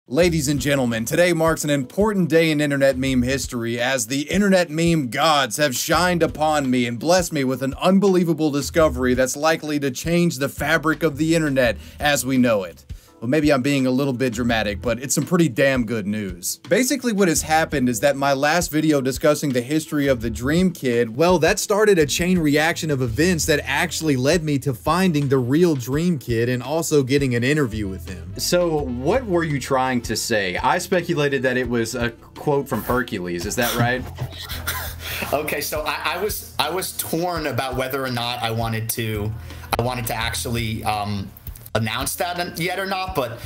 Ladies and gentlemen, today marks an important day in internet meme history as the internet meme gods have shined upon me and blessed me with an unbelievable discovery that's likely to change the fabric of the internet as we know it. Well, maybe I'm being a little bit dramatic, but it's some pretty damn good news. Basically what has happened is that my last video discussing the history of the Dream Kid, well, that started a chain reaction of events that actually led me to finding the real Dream Kid and also getting an interview with him. So what were you trying to say? I speculated that it was a quote from Hercules, is that right? Okay, so I was torn about whether or not I wanted to actually announce that yet or not, but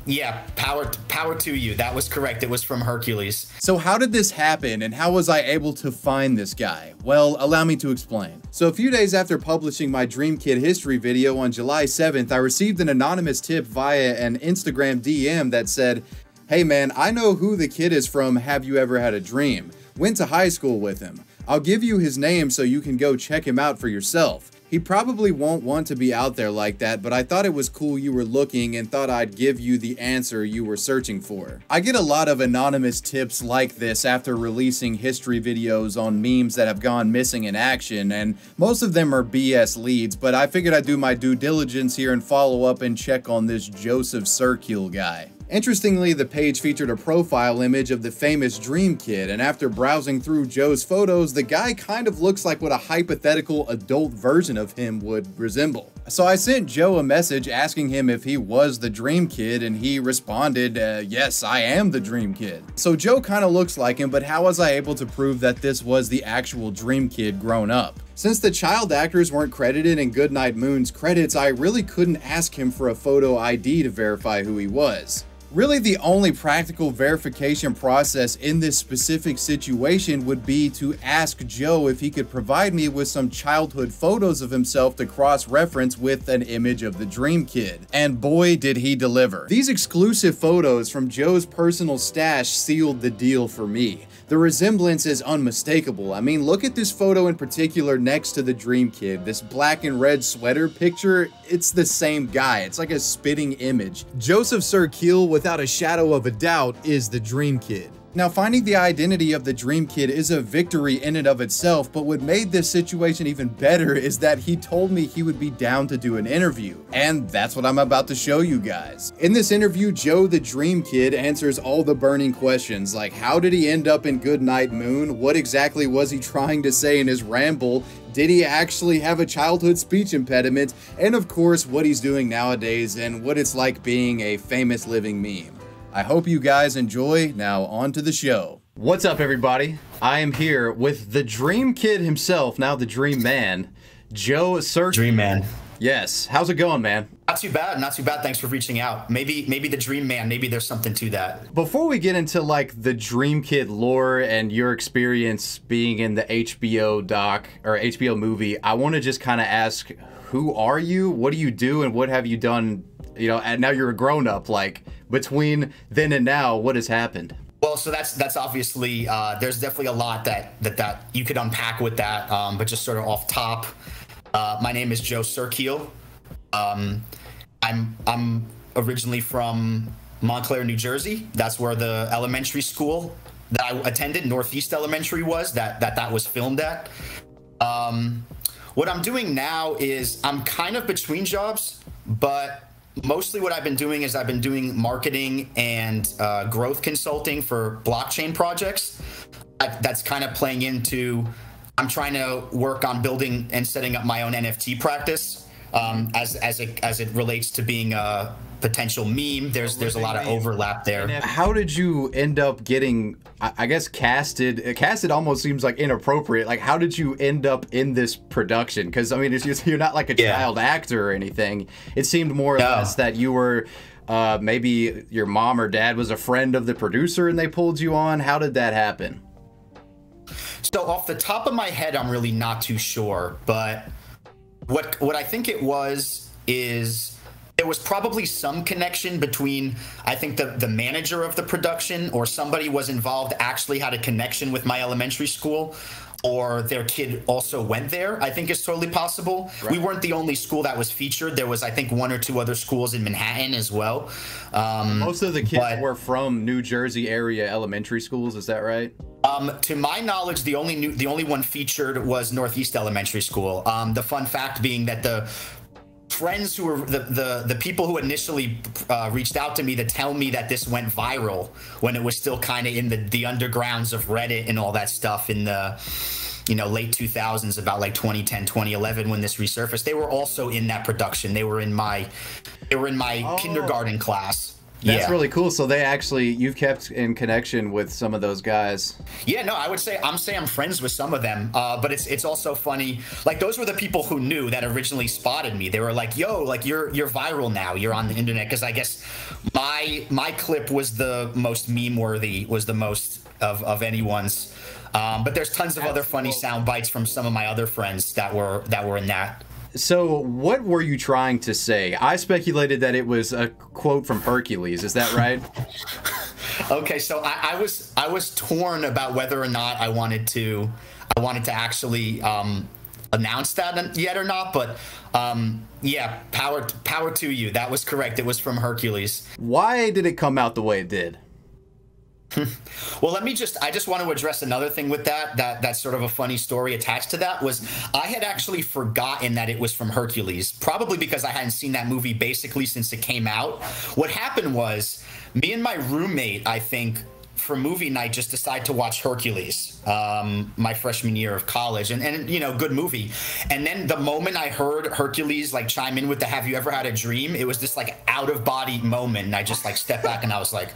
yeah, power to you. That was correct. It was from Hercules. So how did this happen and how was I able to find this guy? Well, allow me to explain. So a few days after publishing my Dream Kid history video on July 7th, I received an anonymous tip via an Instagram DM that said, "Hey man, I know who the kid is from Have You Ever Had a Dream? Went to high school with him. I'll give you his name so you can go check him out for yourself. He probably won't want to be out there like that, but I thought it was cool you were looking and thought I'd give you the answer you were searching for." I get a lot of anonymous tips like this after releasing history videos on memes that have gone missing in action, and most of them are BS leads, but I figured I'd do my due diligence here and follow up and check on this Joseph Sirkiel guy. Interestingly, the page featured a profile image of the famous Dream Kid, and after browsing through Joe's photos, the guy kind of looks like what a hypothetical adult version of him would resemble. So I sent Joe a message asking him if he was the Dream Kid, and he responded, yes, I am the Dream Kid. So Joe kind of looks like him, but how was I able to prove that this was the actual Dream Kid grown up? Since the child actors weren't credited in Goodnight Moon's credits, I really couldn't ask him for a photo ID to verify who he was. Really, the only practical verification process in this specific situation would be to ask Joe if he could provide me with some childhood photos of himself to cross-reference with an image of the Dream Kid. And boy, did he deliver. These exclusive photos from Joe's personal stash sealed the deal for me. The resemblance is unmistakable. I mean, look at this photo in particular next to the Dream Kid. This black and red sweater picture, it's the same guy. It's like a spitting image. Joseph Sirkiel, without a shadow of a doubt, is the Dream Kid. Now, finding the identity of the Dream Kid is a victory in and of itself, but what made this situation even better is that he told me he would be down to do an interview. And that's what I'm about to show you guys. In this interview, Joe the Dream Kid answers all the burning questions, like how did he end up in Goodnight Moon? What exactly was he trying to say in his ramble? Did he actually have a childhood speech impediment? And of course, what he's doing nowadays and what it's like being a famous living meme. I hope you guys enjoy. Now on to the show. What's up, everybody? I am here with the Dream Kid himself, now the Dream Man, Joe Sirkiel. Dream Man. Yes. How's it going, man? Not too bad. Not too bad. Thanks for reaching out. Maybe the Dream Man. Maybe there's something to that. Before we get into like the Dream Kid lore and your experience being in the HBO doc or HBO movie, I want to just kind of ask, who are you? What do you do? And what have you done? You know, and now you're a grown up, like between then and now, what has happened? Well, so that's obviously, there's definitely a lot that you could unpack with that, but just sort of off top, my name is Joe Sirkiel. I'm originally from Montclair, New Jersey. That's where the elementary school that I attended, Northeast Elementary, was that was filmed at. What I'm doing now is I'm kind of between jobs, but mostly what I've been doing is I've been doing marketing and growth consulting for blockchain projects. That's kind of playing into, I'm trying to work on building and setting up my own NFT practice as it relates to being a potential meme. There's a lot of overlap there. How did you end up getting, I guess, casted? Casted almost seems like inappropriate. Like, how did you end up in this production? Because I mean, you're not like a child actor or anything. It seemed more or less that you were maybe your mom or dad was a friend of the producer and they pulled you on. How did that happen? So off the top of my head, I'm really not too sure, but what I think it was is there was probably some connection between, I think the manager of the production or somebody was involved actually had a connection with my elementary school. or their kid also went there, I think is totally possible. Right. We weren't the only school that was featured. There was, I think, 1 or 2 other schools in Manhattan as well. Most of the kids were from New Jersey area elementary schools. Is that right? To my knowledge, the only one featured was Northeast Elementary School. The fun fact being that the friends who were the people who initially reached out to me to tell me that this went viral when it was still kind of in the undergrounds of Reddit and all that stuff in the late 2000s, about like 2010, 2011 when this resurfaced. They were also in that production. They were in my kindergarten class. That's really cool. So you've kept in connection with some of those guys. Yeah, no, I would say I'm friends with some of them. But it's also funny. Like, those were the people who knew that originally spotted me. They were like, yo, like you're viral now. You're on the internet. Because I guess my clip was the most meme worthy, was the most of anyone's. But there's tons of other funny sound bites from some of my other friends that were in that. So what were you trying to say? I speculated that it was a quote from Hercules. Is that right? Okay, so I was torn about whether or not I wanted to actually announce that yet or not, but yeah, power to you. That was correct. It was from Hercules. Why did it come out the way it did? Well, I just want to address another thing with that's sort of a funny story attached to that. Was I had actually forgotten that it was from Hercules, probably because I hadn't seen that movie basically since it came out. What happened was, me and my roommate, I think, for movie night, just decided to watch Hercules my freshman year of college, and good movie. And then the moment I heard Hercules like chime in with the "Have you ever had a dream?" it was this like out of body moment, and I just like stepped back and I was like,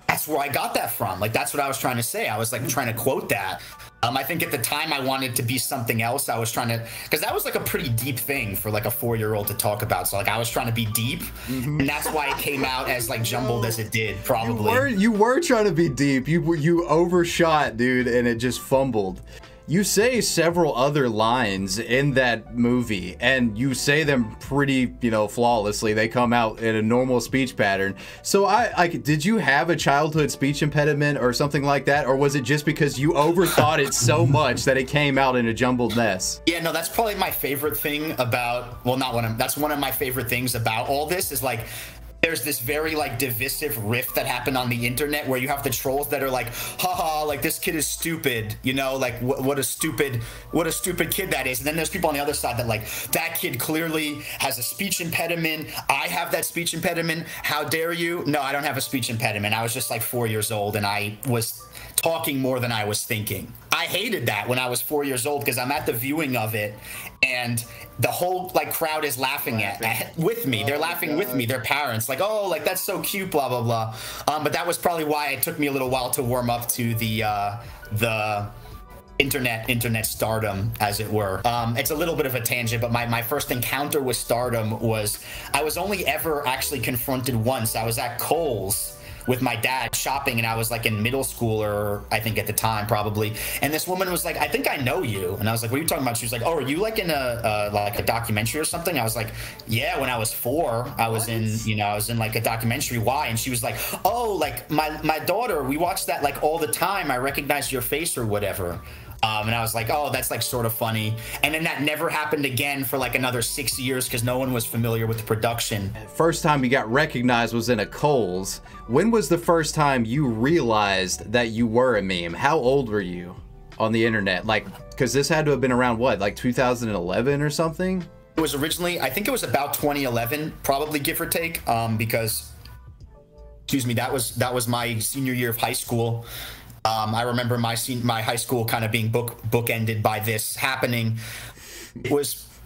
that's where I got that from. Like, that's what I was trying to say. I was like trying to quote that. I think at the time I wanted to be something else. I was trying to, because that was like a pretty deep thing for like a 4-year-old to talk about. So like I was trying to be deep, and that's why it came out as like jumbled as it did. Probably you were trying to be deep. You overshot, dude, and it just fumbled. You say several other lines in that movie, and you say them pretty, flawlessly. They come out in a normal speech pattern. So did you have a childhood speech impediment or something like that? Or was it just because you overthought it so much that it came out in a jumbled mess? Yeah, no, that's probably my favorite thing about, that's one of my favorite things about all this is like, there's this very like divisive rift that happened on the internet where you have the trolls that are like, haha, like this kid is stupid, like what a stupid kid that is. And then there's people on the other side that like, that kid clearly has a speech impediment. I have that speech impediment. How dare you? No, I don't have a speech impediment. I was just like 4 years old and I was talking more than I was thinking. I hated that when I was 4 years old because I'm at the viewing of it and the whole like crowd is laughing with me. They're laughing with me, their parents, like, oh, like that's so cute, blah blah blah. But that was probably why it took me a little while to warm up to the internet stardom, as it were. It's a little bit of a tangent, but my first encounter with stardom was, I was only ever actually confronted once. I was at Kohl's with my dad shopping, and I was like in middle school, or I think at the time probably, and this woman was like, I think I know you. And I was like, what are you talking about? She was like, oh, are you like in a documentary or something? I was like, yeah, when I was 4 I was in like a documentary. Why? And she was like, oh, like my daughter, we watched that like all the time, I recognized your face or whatever. And I was like, oh, that's like sort of funny. And then that never happened again for like another 6 years because no one was familiar with the production. First time you got recognized was in a Kohl's. When was the first time you realized that you were a meme? How old were you on the internet? Like, because this had to have been around what, like 2011 or something? It was originally, I think it was about 2011, probably, give or take, because, excuse me, that was my senior year of high school. I remember my high school kind of being bookended by this happening.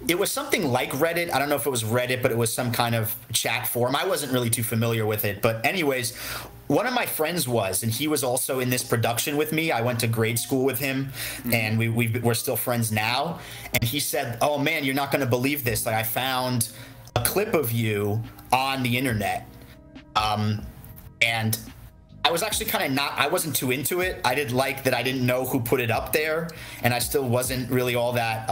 It was something like Reddit. I don't know if it was Reddit, but it was some kind of chat forum. I wasn't really too familiar with it. But anyways, one of my friends was, and he was also in this production with me. I went to grade school with him, and we're still friends now. And he said, oh, man, you're not going to believe this. Like, I found a clip of you on the internet. And I was actually kind of I wasn't too into it. I didn't like that I didn't know who put it up there, and I still wasn't really all that,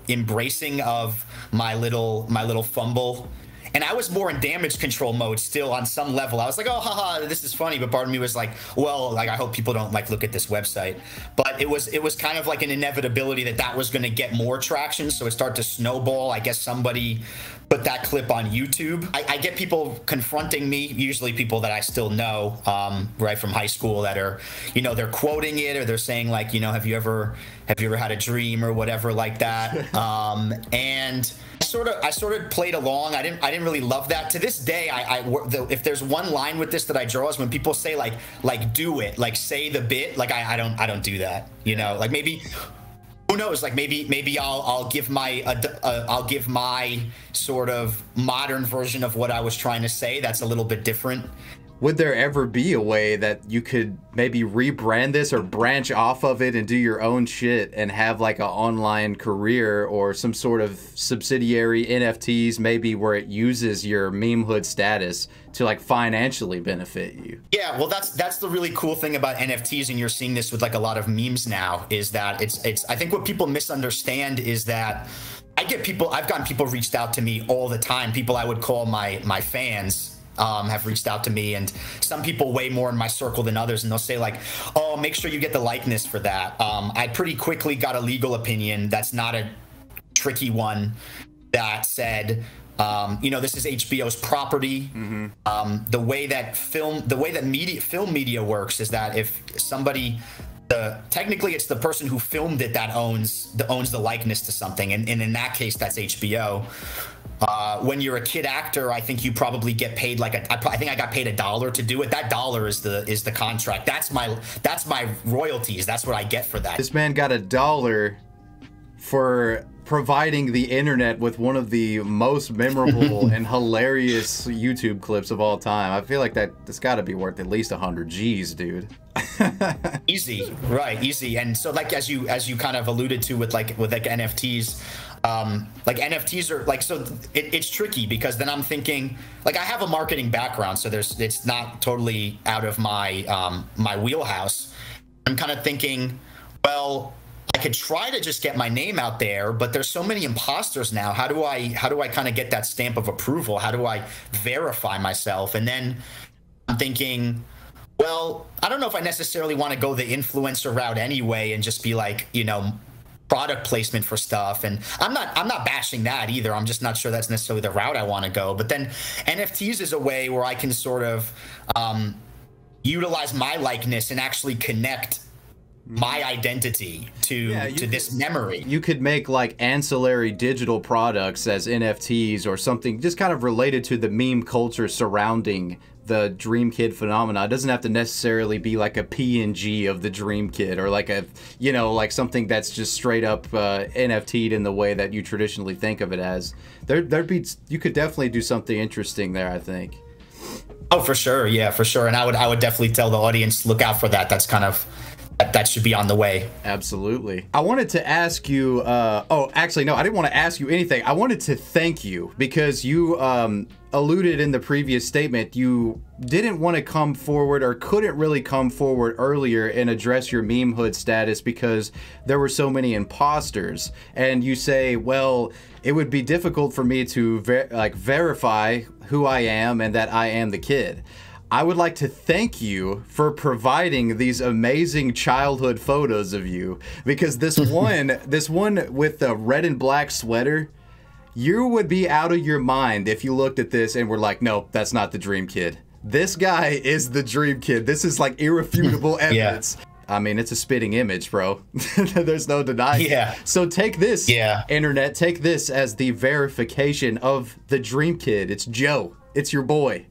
embracing of my little fumble. And I was more in damage control mode still on some level. I was like, oh, haha, this is funny. But part of me was like, well, like, I hope people don't like look at this website. But it was kind of like an inevitability that was going to get more traction. So it started to snowball. I guess somebody put that clip on YouTube. I get people confronting me, usually people that I still know, right from high school, that are, you know, they're quoting it, or they're saying like, you know, have you ever had a dream or whatever like that. And I sort of played along. I didn't really love that. To this day, if there's one line with this that I draw, is when people say like do it, like say the bit, like I don't do that, you know, like maybe, who knows, like maybe I'll give my sort of modern version of what I was trying to say that's a little bit different. Would there ever be a way that you could maybe rebrand this or branch off of it and do your own shit and have like an online career or some sort of subsidiary NFTs, maybe where it uses your meme hood status to like financially benefit you? Yeah, well, that's the really cool thing about NFTs, and you're seeing this with like a lot of memes now, is that it's I think what people misunderstand is that I've gotten people reached out to me all the time, people I would call my fans. Have reached out to me, and some people way more in my circle than others, and they'll say like, oh, make sure you get the likeness for that. I pretty quickly got a legal opinion that's not a tricky one that said, you know, this is HBO's property. Mm-hmm. The way that film media works is that if somebody, technically it's the person who filmed it that owns the likeness to something, and in that case that's HBO. When you're a kid actor, I think you probably get paid like I think I got paid $1 to do it. That dollar is the contract. That's my royalties. That's what I get for that. This man got $1 for providing the internet with one of the most memorable and hilarious YouTube clips of all time. I feel like that's got to be worth at least 100 G's, dude. Easy, right? Easy. And so, like as you kind of alluded to with NFTs. Like NFTs are like, so it's tricky because then I'm thinking, like, I have a marketing background, so it's not totally out of my my wheelhouse. I'm kind of thinking, well, I could try to just get my name out there, but there's so many imposters now. How do I kind of get that stamp of approval? How do I verify myself? And then I'm thinking, well, I don't know if I necessarily want to go the influencer route anyway and just be like, you know, product placement for stuff. And I'm not bashing that either. I'm just not sure that's necessarily the route I want to go. But then NFTs is a way where I can sort of utilize my likeness and actually connect my identity to this memory. You could make like ancillary digital products as NFTs or something just kind of related to the meme culture surrounding the Dream Kid phenomena. It doesn't have to necessarily be like a PNG of the Dream Kid or like a, you know, like something that's just straight up NFT'd in the way that you traditionally think of it as. You could definitely do something interesting there, I think. Oh, for sure. Yeah, for sure. And I would definitely tell the audience, look out for that. That's kind of, that should be on the way. Absolutely. I wanted to ask you, oh, actually, no, I didn't want to ask you anything. I wanted to thank you because you alluded in the previous statement you didn't want to come forward or couldn't really come forward earlier and address your meme hood status because there were so many imposters. And you say, well, it would be difficult for me to verify who I am and that I am the kid. I would like to thank you for providing these amazing childhood photos of you, because this one with the red and black sweater, you would be out of your mind if you looked at this and were like, no, that's not the Dream Kid. This guy is the Dream Kid. This is like irrefutable evidence. Yeah. I mean, it's a spitting image, bro. There's no denying. Yeah. So take this, internet, take this as the verification of the Dream Kid. It's Joe. It's your boy.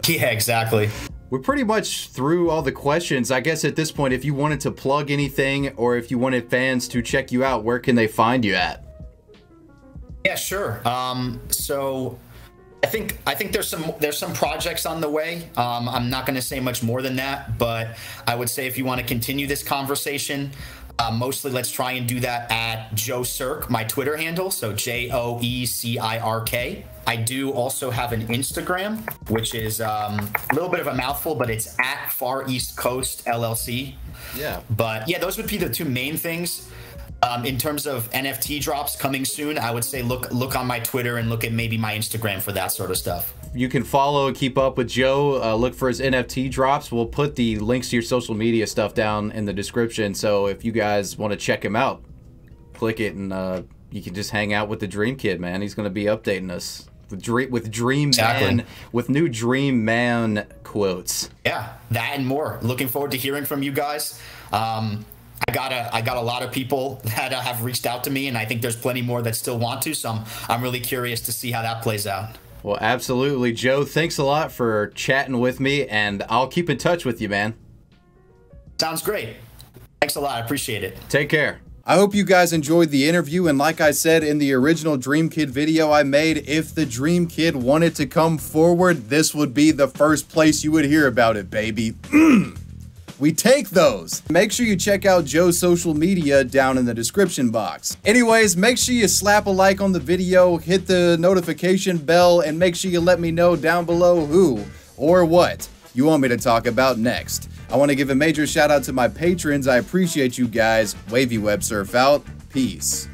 Yeah, exactly. We're pretty much through all the questions. I guess at this point, if you wanted to plug anything or if you wanted fans to check you out, where can they find you at? Yeah, sure. So I think there's some projects on the way. I'm not going to say much more than that, but I would say if you want to continue this conversation, mostly let's try and do that at Joe Cirk, my Twitter handle. So JoeCirk. I do also have an Instagram, which is a little bit of a mouthful, but it's at Far East Coast LLC. Yeah. But yeah, those would be the two main things. In terms of NFT drops coming soon, I would say look on my Twitter and look at maybe my Instagram for that sort of stuff. You can follow and keep up with Joe. Look for his NFT drops. We'll put the links to your social media stuff down in the description. So if you guys want to check him out, click it, and you can just hang out with the Dream Kid, man. He's going to be updating us with Dream Man, with new Dream Man quotes. Yeah, that and more. Looking forward to hearing from you guys. I got a lot of people that have reached out to me, and I think there's plenty more that still want to. So I'm really curious to see how that plays out. Well, absolutely, Joe. Thanks a lot for chatting with me, and I'll keep in touch with you, man. Sounds great. Thanks a lot. I appreciate it. Take care. I hope you guys enjoyed the interview, and like I said in the original Dream Kid video I made, if the Dream Kid wanted to come forward, this would be the first place you would hear about it, baby. We take those. Make sure you check out Joe's social media down in the description box. Anyways, make sure you slap a like on the video, hit the notification bell, and make sure you let me know down below who or what you want me to talk about next. I want to give a major shout out to my patrons. I appreciate you guys. Wavy Web Surf out. Peace.